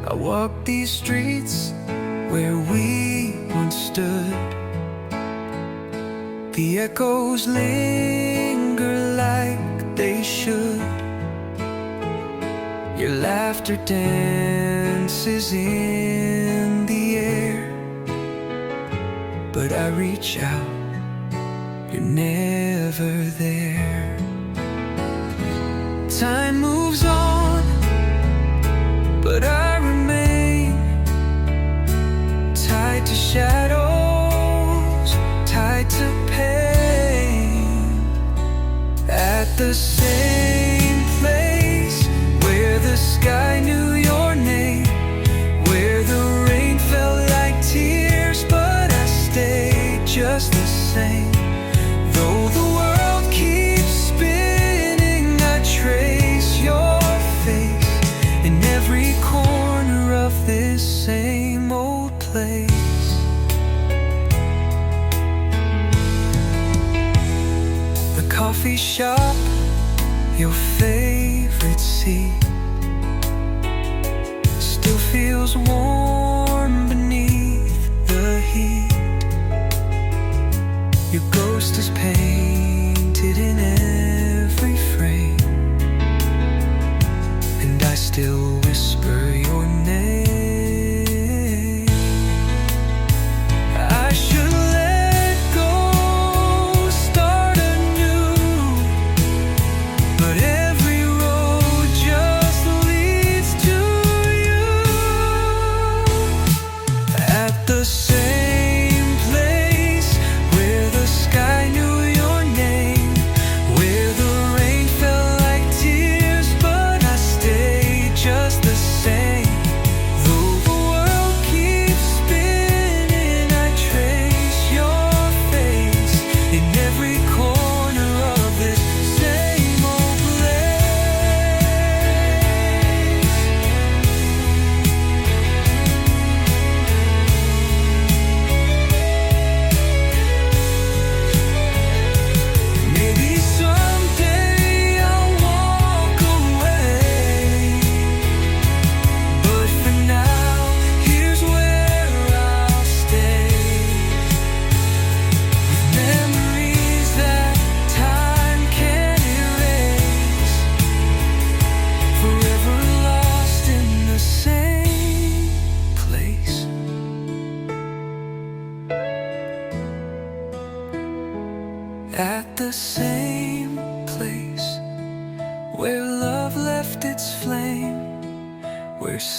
I walk these streets where we once stood. The echoes linger like they should. Your laughter dances in the air, but I reach out, you're never there. Time moves on, but I remain tied to shadows, tied to pain. At the same place where the sky knew your name, where the rain fell like tears, but I stayed just the same. Though the world keeps spinning, I trace your face in every corner of this same old place. The coffee shop, your favorite seat, still feels warm beneath the heat. Your ghost is painted in every frame, and I still whisper your name. I should let go, start anew, but every road just leads to you. At the same place where the sky knew your name, where the rain fell like tears, but I stayed just the same. Though the world keeps spinning, I trace your face in every corner of this same old place. Maybe someday I'll walk away, but for now, here's where I'll stay, with memories that time can't erase, forever lost in the same place. At the same place where love left its flame.